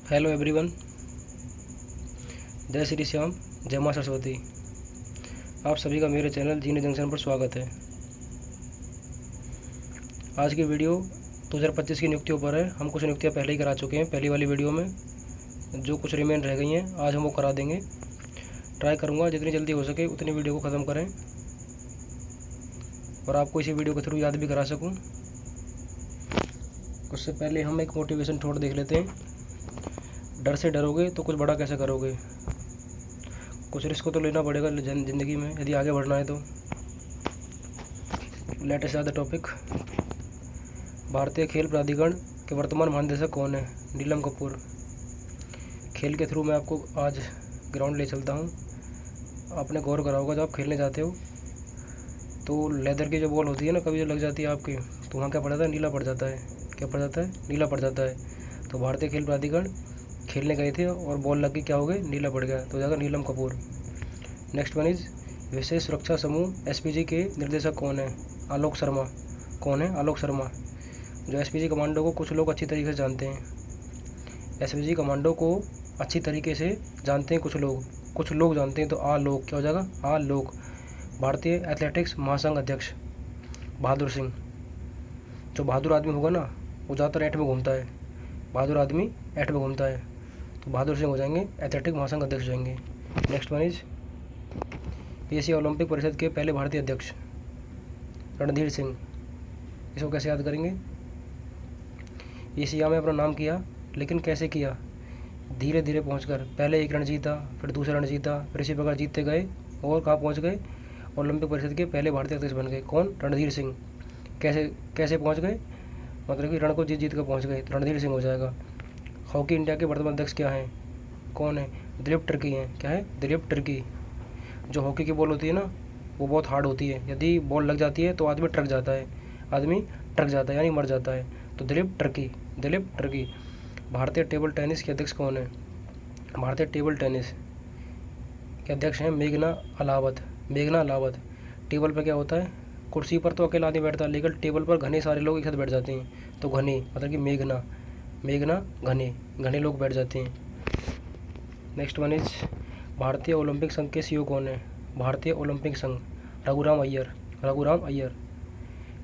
Hello everyone. जय श्री श्याम, जय माँ सरस्वती। आप सभी का मेरे चैनल जीने जंक्शन पर स्वागत है। आज की वीडियो 2025 की नियुक्तियों पर है। हम कुछ नियुक्तियाँ पहले ही करा चुके हैं पहली वाली वीडियो में। जो कुछ रिमेन रह गई हैं आज हम वो करा देंगे। ट्राई करूँगा जितनी जल्दी हो सके उतनी वीडियो को ख़त्म करें और आपको इसी वीडियो के थ्रू याद भी करा सकूँ। उससे पहले हम एक मोटिवेशन थॉट देख लेते हैं। डर से डरोगे तो कुछ बड़ा कैसे करोगे। कुछ रिस्क तो लेना पड़ेगा ज़िंदगी में यदि आगे बढ़ना है तो। Let us start the topic. भारतीय खेल प्राधिकरण के वर्तमान महानिदेशक कौन है? नीलम कपूर। खेल के थ्रू मैं आपको आज ग्राउंड ले चलता हूँ। आपने गौर करा होगा जब आप खेलने जाते हो तो लेदर की जो बॉल होती है ना, कभी जो लग जाती है आपकी, तो वहाँ क्या पड़ जाता है? नीला पड़ जाता है। क्या पड़ जाता है? नीला पड़ जाता है। तो भारतीय खेल प्राधिकरण खेलने गए थे और बॉल लग गई, क्या हो गई? नीला पड़ गया, तो जाएगा नीलम कपूर। नेक्स्ट वन इज विशेष सुरक्षा समूह एसपीजी के निर्देशक कौन है? आलोक शर्मा। कौन है? आलोक शर्मा। जो एसपीजी कमांडो को कुछ लोग अच्छी तरीके से जानते हैं। एसपीजी कमांडो को अच्छी तरीके से जानते हैं कुछ लोग जानते हैं। तो आलोक क्या हो जाएगा? आलोक। भारतीय एथलेटिक्स महासंघ अध्यक्ष बहादुर सिंह। जो बहादुर आदमी होगा ना वो ज़्यादातर ऐठ में घूमता है। बहादुर आदमी ऐठ में घूमता है, तो बहादुर सिंह हो जाएंगे एथलेटिक महासंघ अध्यक्ष हो जाएंगे। Next one is Asia Olympic परिषद के पहले भारतीय अध्यक्ष रणधीर सिंह। इसको कैसे याद करेंगे? एशिया में अपना नाम किया, लेकिन कैसे किया? धीरे धीरे पहुंचकर। पहले एक रण जीता, फिर दूसरा रण जीता, फिर इसी प्रकार जीतते गए और कहाँ पहुंच गए? ओलंपिक परिषद के पहले भारतीय अध्यक्ष बन गए। कौन? रणधीर सिंह। कैसे कैसे पहुंच गए? मतलब कि रण को जीत जीत कर पहुँच गए, तो रणधीर सिंह हो जाएगा। हॉकी इंडिया के वर्तमान अध्यक्ष क्या हैं? कौन है? दिलीप टर्की हैं। क्या है? दिलीप टर्की। जो हॉकी की बॉल होती है ना वो बहुत हार्ड होती है, यदि बॉल लग जाती है तो आदमी ट्रक जाता है, यानी मर जाता है। तो दिलीप टर्की। भारतीय टेबल टेनिस के अध्यक्ष कौन है? भारतीय टेबल टेनिस के अध्यक्ष हैं मेघना अलावत। टेबल पर क्या होता है? कुर्सी पर तो अकेला आदमी बैठता है, लेकिन टेबल पर घने सारे लोग एक साथ बैठ जाते हैं। तो घने मतलब कि मेघना घने लोग बैठ जाते हैं। नेक्स्ट वन इज भारतीय ओलंपिक संघ के सीईओ कौन है? भारतीय ओलंपिक संघ रघुराम अय्यर।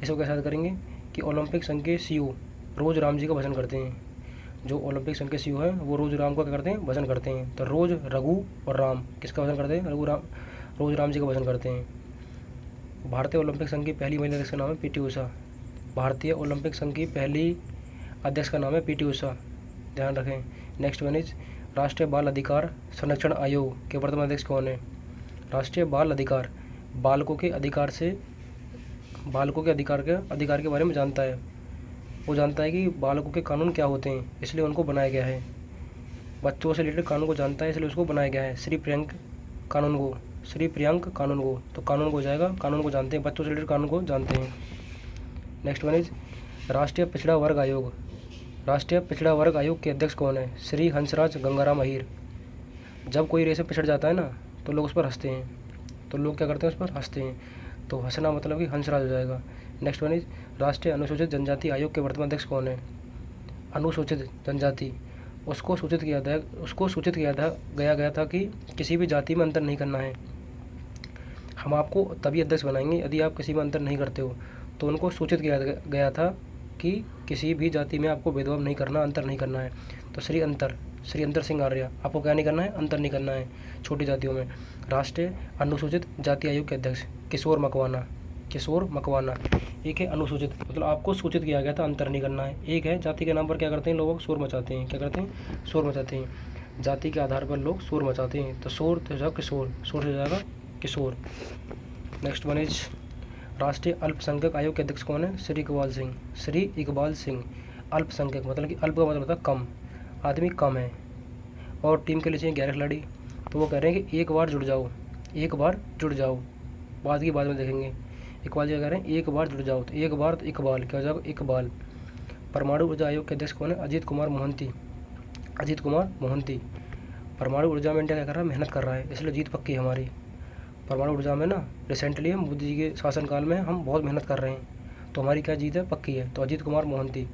इसको कैसे याद करेंगे कि ओलंपिक संघ के सीईओ रोज़ राम जी का भजन करते हैं। जो ओलंपिक संघ के सीईओ हैं वो रोज़ राम का क्या करते हैं? भजन करते हैं। तो रोज़ रघु और राम किसका भजन करते हैं? रोज़ राम जी का भजन करते हैं। भारतीय ओलंपिक संघ की पहली महिला अध्यक्ष का नाम है पीटी उषा। भारतीय ओलंपिक संघ की पहली अध्यक्ष का नाम है पीटी उषा, ध्यान रखें। नेक्स्ट वन इज राष्ट्रीय बाल अधिकार संरक्षण आयोग के वर्तमान अध्यक्ष कौन है? राष्ट्रीय बाल अधिकार, बालकों के अधिकार के बारे में जानता है। वो जानता है कि बालकों के कानून क्या होते हैं, इसलिए उनको बनाया गया है। बच्चों से रिलेटेड कानून को जानता है, इसलिए उसको बनाया गया है। श्री प्रियंक कानून को, तो कानून को जाएगा, कानून को जानते हैं, बच्चों से रिलेटेड कानून को जानते हैं। नेक्स्ट वन इज राष्ट्रीय पिछड़ा वर्ग आयोग के अध्यक्ष कौन है? श्री हंसराज गंगाराम अहीर। जब कोई रेस में पिछड़ जाता है ना तो लोग उस पर हंसते हैं, तो लोग क्या करते हैं? उस पर हंसते हैं। तो हंसना मतलब कि हंसराज हो जाएगा। नेक्स्ट वन इज राष्ट्रीय अनुसूचित जनजाति आयोग के वर्तमान अध्यक्ष कौन है? अनुसूचित जनजाति, उसको सूचित किया गया था कि किसी भी जाति में अंतर नहीं करना है। हम आपको तभी अध्यक्ष बनाएंगे यदि आप किसी में अंतर नहीं करते हो। तो उनको सूचित किया गया था कि किसी भी जाति में आपको भेदभाव नहीं करना, अंतर नहीं करना है। तो श्री अंतर सिंह आर्य, आपको क्या नहीं करना है? अंतर नहीं करना है छोटी जातियों में। राष्ट्रीय अनुसूचित जाति आयोग के अध्यक्ष किशोर मकवाना। एक है अनुसूचित, मतलब आपको सूचित किया गया था, अंतर नहीं करना है। एक है जाति के नाम पर क्या करते हैं लोग? शोर मचाते हैं। क्या करते हैं? शोर मचाते हैं। जाति के आधार पर लोग शोर मचाते हैं, तो शोर तो जाएगा किशोर, शोर से जाएगा किशोर। नेक्स्ट वन इज राष्ट्रीय अल्पसंख्यक आयोग के अध्यक्ष कौन है? श्री इकबाल सिंह। अल्पसंख्यक मतलब कि अल्प का मतलब होता है कम, आदमी कम है और टीम के लिए चाहिए 11 खिलाड़ी। तो वो कह रहे हैं कि एक बार जुड़ जाओ, बाद में देखेंगे। इकबाल जी कह रहे हैं एक बार जुड़ जाओ, तो एक बार तो इकबाल क्या हो जाएगा? इकबाल। परमाणु ऊर्जा आयोग के अध्यक्ष कौन है? अजीत कुमार मोहंती। परमाणु ऊर्जा में इंडिया क्या कर रहा है? मेहनत कर रहा है, इसलिए जीत पक्की है हमारी। परमाणु ऊर्जा में ना रिसेंटली हम मोदी जी के शासनकाल में हम बहुत मेहनत कर रहे हैं, तो हमारी क्या जीत है? पक्की है। तो अजीत कुमार मोहंती।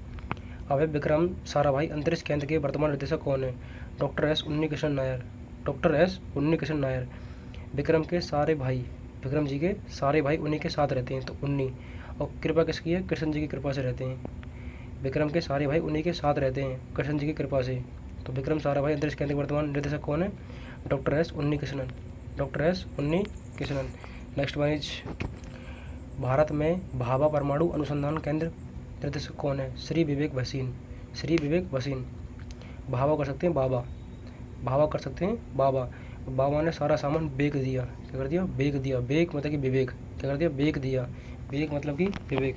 अभय विक्रम साराभाई अंतरिक्ष केंद्र के वर्तमान निदेशक कौन है? Doctor S Unnikrishnan Nair. Doctor S Unnikrishnan Nair. Vikram के सारे भाई, विक्रम जी के सारे भाई उन्हीं के साथ रहते हैं, तो उन्नी। और कृपा किसकी है? कृष्ण जी की कृपा से रहते हैं। विक्रम के सारे भाई उन्हीं के साथ रहते हैं कृष्ण जी की कृपा से। तो विक्रम साराभाई अंतरिक्ष केंद्र के वर्तमान निर्देशक कौन है? Doctor S Unnikrishnan. Doctor S Unnikrishnan. Next one is, Bharat में भाभा परमाणु अनुसंधान केंद्र निर्देशक कौन है? श्री विवेक भसीन। श्री विवेक भसीन। भाभा कर सकते हैं बाबा, भाभा कर सकते हैं बाबा। बाबा ने सारा सामान बेच दिया। क्या कर दिया? बेच दिया। बेक मतलब कि विवेक। क्या कर दिया? बेच दिया। बेक मतलब कि विवेक।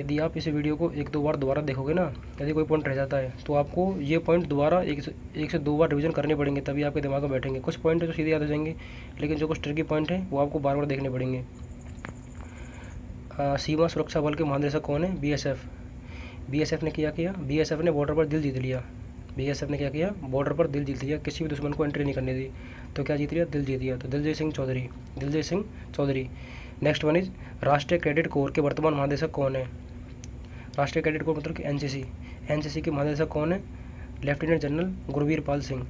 यदि आप इस वीडियो को एक दो बार दोबारा देखोगे ना, यदि कोई पॉइंट रह जाता है तो आपको ये पॉइंट दोबारा एक से दो बार रिवीजन करने पड़ेंगे, तभी आपके दिमाग में बैठेंगे। कुछ पॉइंट है जो सीधे याद हो जाएंगे, लेकिन जो कुछ ट्रिकी पॉइंट है वो आपको बार बार देखने पड़ेंगे। सीमा सुरक्षा बल के महानिदेशक कौन है? बीएसएफ। बीएसएफ ने किया बीएसएफ ने बॉर्डर पर दिल जीत लिया। बीएसएफ ने क्या किया? बॉर्डर पर दिल जीत लिया, किसी भी दुश्मन को एंट्री नहीं करने दी। तो क्या जीत लिया? दिल जीत लिया। तो Diljit Singh Chaudhary. Diljit Singh Chaudhary. Next one is, राष्ट्रीय कैडेट कोर के वर्तमान महानिदेशक कौन है? राष्ट्रीय कैडेट कोर मतलब कि एनसीसी। एनसीसी के महानिदेशक कौन है? Lieutenant general Gurvir Pal Singh.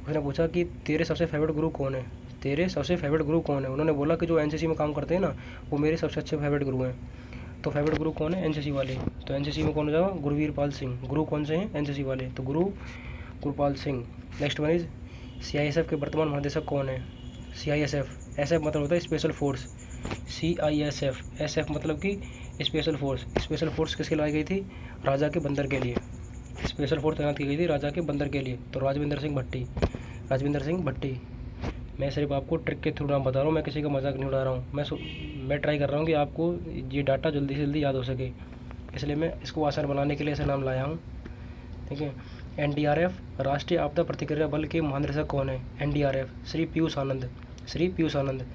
उसने पूछा कि तेरे सबसे फेवरेट गुरु कौन है? तेरे सबसे फेवरेट गुरु कौन है? उन्होंने बोला कि जो एनसीसी में काम करते हैं ना, वो मेरे सबसे अच्छे फेवरेट गुरु हैं। तो फेवरेट गुरु कौन है? एनसीसी वाले। तो एनसीसी में कौन हो जाएगा? गुरवीर पाल सिंह। गुरु कौन से हैं? एनसीसी वाले। तो Gurupal Singh. Next one is, CISF के वर्तमान महानिदेशक कौन है? सीआईएसएफ। एसएफ मतलब होता है स्पेशल फोर्स। सीआईएसएफ। एसएफ मतलब कि स्पेशल फोर्स। स्पेशल फोर्स किसके लगाई गई थी? राजा के बंदर के लिए। स्पेशल फोर्स तैनात की गई थी राजा के बंदर के लिए। तो राजविंदर सिंह भट्टी। राजविंदर सिंह भट्टी। मैं सिर्फ आपको ट्रिक के थ्रू नाम बता रहा हूँ, मैं किसी का मजाक नहीं उड़ा रहा हूँ। मैं ट्राई कर रहा हूँ कि आपको ये डाटा जल्दी से जल्दी याद हो सके, इसलिए मैं इसको आसान बनाने के लिए ऐसा नाम लाया हूँ। ठीक है। एनडीआरएफ राष्ट्रीय आपदा प्रतिक्रिया बल के महानिदेशक कौन है? एनडीआरएफ श्री पीयूष आनंद। श्री पीयूष आनंद।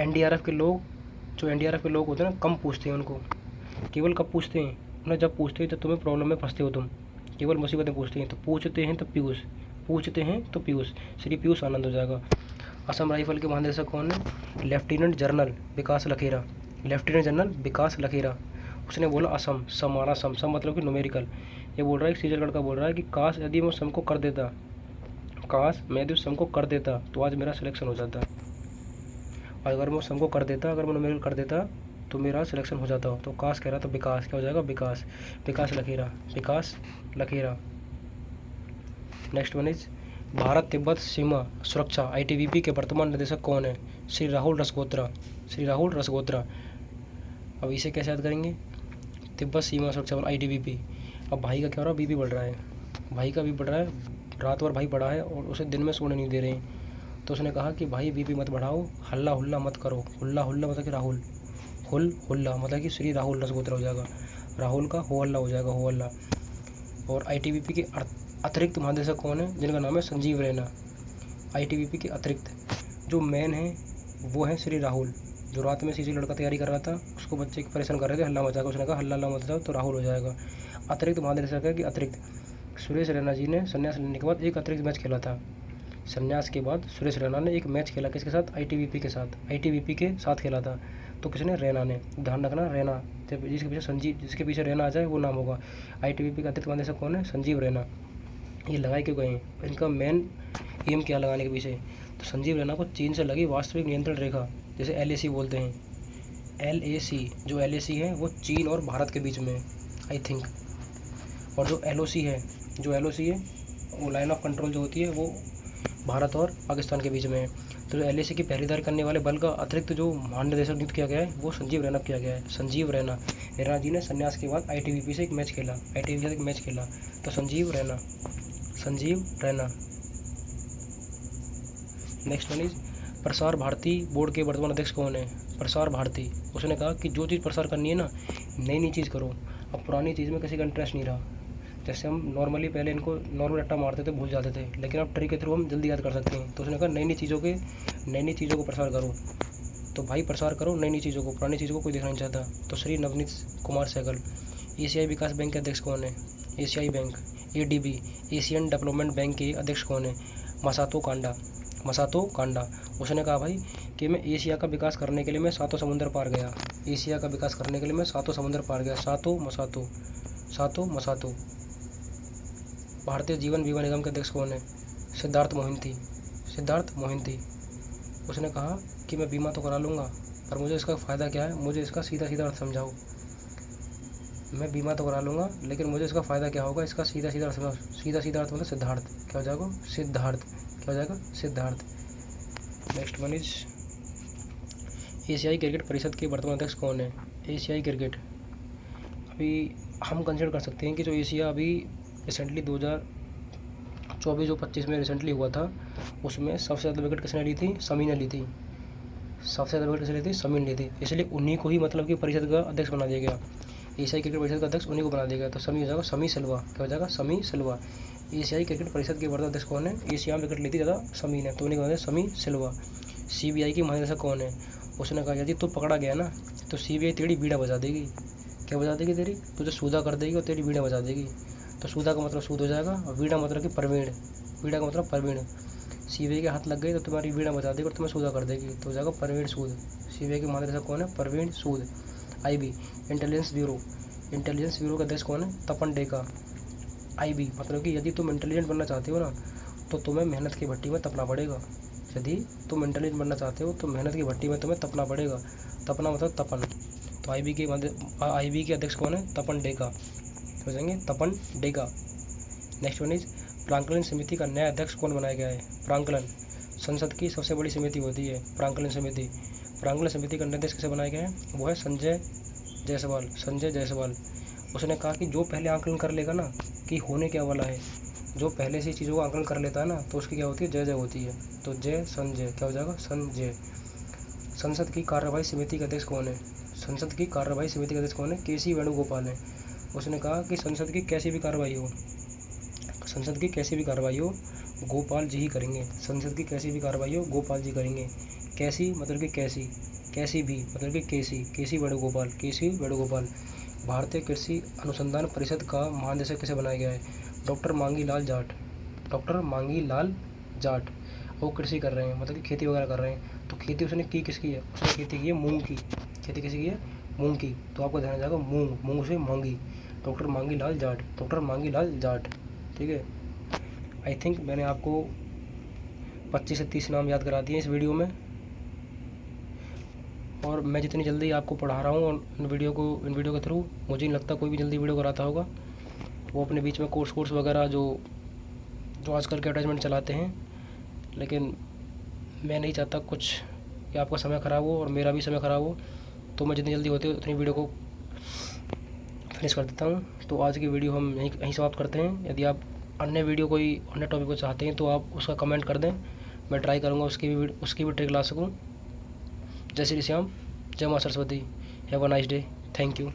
एनडीआरएफ के लोग, जो एनडीआरएफ के लोग होते हैं ना, कम पूछते हैं उनको। केवल कब पूछते हैं? उन्हें जब पूछते हैं जब तुम्हें प्रॉब्लम में फंसते हो, तुम केवल मुसीबतें पूछते हैं। तो पूछते हैं तो पीयूष, पूछते हैं तो पीयूष, श्री पीयूष आनंद हो जाएगा। असम राइफल के महानिदेशक कौन है? लेफ्टिनेंट जनरल विकास लखेरा। लेफ्टिनेंट जनरल विकास लखेरा। उसने बोला असम, समाना सम, सम मतलब कि न्यूमेरिकल। ये बोल रहा है, सीजल लड़का बोल रहा है कि काश यदि मैं सम को कर देता, काश मैं यदि सम को कर देता तो आज मेरा सिलेक्शन हो जाता। और अगर मैं सम को कर देता, अगर मैं न्यूमेरिकल कर देता तो मेरा सिलेक्शन हो जाता। तो काश कह रहा तो विकास, क्या हो जाएगा? Vikas. Vikas Lakhera. Vikas Lakhera. Next one is, भारत तिब्बत सीमा सुरक्षा आईटीबीपी के वर्तमान निदेशक कौन है? श्री राहुल रसगोत्रा। श्री राहुल रसगोत्रा। अब इसे कैसे याद करेंगे? तिब्बत सीमा सुरक्षा बल आईटीबीपी। अब भाई का क्या हो रहा है? बीपी बढ़ रहा है। भाई का बीपी बढ़ रहा है, रात भर भाई पड़ा है और उसे दिन में सोने नहीं दे रहे हैं। तो उसने कहा कि भाई बीपी मत बढ़ाओ, हल्ला हुल्ला मत करो। हुल्ला हुल्ला मतलब कि राहुल, हुल्ला मतलब कि श्री राहुल रसगोत्रा हो जाएगा। राहुल का हो हल्ला हो जाएगा, हो हल्ला। और आईटीबीपी के अतिरिक्त महानिदेशक कौन है? जिनका नाम है संजीव रैना। आईटीबीपी के अतिरिक्त जो मेन है वो है श्री राहुल। जो रात में सीसी लड़का तैयारी कर रहा था, उसको बच्चे परेशान कर रहे थे, हल्ला मचाकर। उसने कहा हल्ला मत जाओ, तो राहुल हो जाएगा। अतिरिक्त महानिदेशक है कि अतिरिक्त। सुरेश रैना जी ने संन्यास लेने के बाद एक अतिरिक्त मैच खेला था। संन्यास के बाद सुरेश रैना ने एक मैच खेला, किसके साथ? आईटीबीपी के साथ। आईटीबीपी के साथ खेला था। तो किसने? रैना ने। ध्यान रखना, रैना, जब जिसके पीछे संजीव, जिसके पीछे रैना आ जाए वो नाम होगा। आईटीबीपी का अतिरिक्त महानिदेशक कौन है? संजीव रैना। ये लगाए क्यों गए हैं? इनका मेन एम क्या लगाने के पीछे? तो संजीव रैना को चीन से लगी वास्तविक नियंत्रण रेखा, जैसे LAC बोलते हैं। LAC, जो LAC है वो चीन और भारत के बीच में आई थिंक। और जो LOC है, जो LOC है वो लाइन ऑफ कंट्रोल जो होती है वो भारत और पाकिस्तान के बीच में है। तो जो LAC की पहरेदारी करने वाले बल का अतिरिक्त जो महानिदेशक नियुक्त किया गया है वो संजीव रैना किया गया है। संजीव रैना। रैना जी ने संन्यास के बाद आईटीबीपी से एक मैच खेला, आईटीबीपी से एक मैच खेला। तो Sanjeev Raina, Sanjeev Raina. Next one is, Prasar Bharati board के वर्तमान अध्यक्ष कौन है? प्रसार भारती। उसने कहा कि जो चीज़ प्रसार करनी है ना, नई नई चीज़ करो। अब पुरानी चीज़ में किसी का इंटरेस्ट नहीं रहा। जैसे हम नॉर्मली पहले इनको नॉर्मल रट्टा मारते थे, भूल जाते थे, लेकिन अब ट्रिक के थ्रू हम जल्दी याद कर सकते हैं। तो उसने कहा नई नई चीज़ों को प्रसार करो। तो भाई प्रसार करो नई नई चीज़ों को, पुरानी चीज़ों को कोई देखना नहीं चाहता। तो श्री नवनीत कुमार सहगल। एशियाई विकास बैंक के अध्यक्ष कौन है? एशियाई bank, ADB, Asian development bank के अध्यक्ष कौन है? मसातो कांडा। मसातो कांडा। उसने कहा भाई कि मैं एशिया का विकास करने के लिए मैं 7 समुंदर पार गया। एशिया का विकास करने के लिए मैं सातों समुद्र पार गया। सातों मसातो। भारतीय जीवन बीमा निगम के अध्यक्ष कौन है? सिद्धार्थ मोहिंती। उसने कहा कि मैं बीमा तो करा लूँगा, पर मुझे इसका फ़ायदा क्या है, मुझे इसका सीधा अर्थ समझाओ। मैं बीमा तो करा लूँगा, लेकिन मुझे इसका फ़ायदा क्या होगा, इसका सीधा अर्थ समझाओ। सीधा अर्थ मतलब सिद्धार्थ। क्या हो जाएगा? सिद्धार्थ। नेक्स्ट वन इज एशियाई क्रिकेट परिषद के वर्तमान अध्यक्ष कौन है? एशियाई क्रिकेट, अभी हम कंसिडर कर सकते हैं कि जो एशिया अभी रिसेंटली 2024-25 में रिसेंटली हुआ था, उसमें सबसे ज़्यादा विकेट किसने ली थी? शमी ने ली थी। शमी ने ली थी, इसलिए उन्हीं को ही मतलब कि परिषद का अध्यक्ष बना दिया गया। एशियाई क्रिकेट परिषद का अध्यक्ष उन्हीं को बना दिया गया, तो शमी हो जाएगा शमी सिल्वा। क्या हो जाएगा? शमी सिल्वा। एशियाई क्रिकेट परिषद के वर्तमान अध्यक्ष कौन है? एशिया में विकेट ली थी ज़्यादा शमी ने, तो उन्हीं को बना दिया शमी सिल्वा। CBI की महानिदेशक कौन है? उसने कहा यदि तू पकड़ा गया ना तो CBI तेरी बीड़ा बजा देगी। क्या बजा देगी? तेरी तुझे सूदा कर देगी और तेरी बीड़ा बजा देगी। तो सूदा का मतलब सूद हो जाएगा, और बीड़ा मतलब कि प्रवीण। बीड़ा का मतलब प्रवीण। CBI के हाथ लग गई तो तुम्हारी बीड़ा बजा देगी और तुम्हें सूदा कर देगी, तो हो जाएगा प्रवीण सूद। CBI के महानिदेशक कौन है? प्रवीण सूद। IB इंटेलिजेंस ब्यूरो का अध्यक्ष कौन है? तपन डेका। IB मतलब कि यदि तुम इंटेलिजेंट बनना चाहते हो ना तो तुम्हें मेहनत की भट्टी में तपना पड़ेगा। यदि तुम इंटेलिजेंट बनना चाहते हो तो मेहनत की भट्टी में तुम्हें तपना पड़ेगा। तपना मतलब तपन। तो IB के अध्यक्ष कौन है? तपन डेका। हो जाएंगे तपन डेका। नेक्स्ट वन इज प्रांकलन समिति का नया अध्यक्ष कौन बनाया गया है? प्रांकलन संसद की सबसे बड़ी समिति होती है प्रांकलन समिति। प्रांकलन समिति का नया अध्यक्ष किसे बनाया गया है? वो है संजय जायसवाल। उसने कहा कि जो पहले आंकलन कर लेगा ना कि होने क्या वाला है, जो पहले से चीज़ों का आंकलन कर लेता है ना, तो उसकी क्या होती है? जय होती है। तो संजय। क्या हो जाएगा? संजय। संसद की कार्यवाही समिति का अध्यक्ष कौन है? संसद की कार्यवाही समिति का अध्यक्ष कौन है? KC वेणुगोपाल है। उसने कहा कि संसद की कैसी भी कार्रवाई हो गोपाल जी ही करेंगे। संसद की कैसी भी कार्रवाई हो गोपाल जी करेंगे। कैसी मतलब कि कैसी भी मतलब कि KC वेणुगोपाल। भारतीय कृषि अनुसंधान परिषद का महानिदेशक किसे बनाया गया है? डॉक्टर मांगी लाल जाट। वो कृषि कर रहे हैं, मतलब कि खेती वगैरह कर रहे हैं। तो खेती उसने की किसकी है? उसने खेती की है मूंग की। खेती किसकी है? मूंग की। तो आपको ध्यान जाएगा मूंग से मांगी। डॉक्टर मांगी लाल जाट। ठीक है। आई थिंक मैंने आपको 25 से 30 नाम याद करा दिए इस वीडियो में, और मैं जितनी जल्दी आपको पढ़ा रहा हूँ और इन वीडियो के थ्रू, मुझे नहीं लगता कोई भी जल्दी वीडियो कराता होगा। वो अपने बीच में कोर्स वगैरह जो आजकल के एडवर्टाइजमेंट चलाते हैं, लेकिन मैं नहीं चाहता कुछ कि आपका समय ख़राब हो और मेरा भी समय ख़राब हो, तो मैं जितनी जल्दी होती है उतनी वीडियो को फिनिश कर देता हूँ। तो आज की वीडियो हम यहीं समाप्त करते हैं। यदि आप अन्य टॉपिक को चाहते हैं तो आप उसका कमेंट कर दें, मैं ट्राई करूँगा उसकी भी ट्रिक ला सकूँ। जय श्री श्याम, जय माँ Saraswati. Have a nice day. Thank you.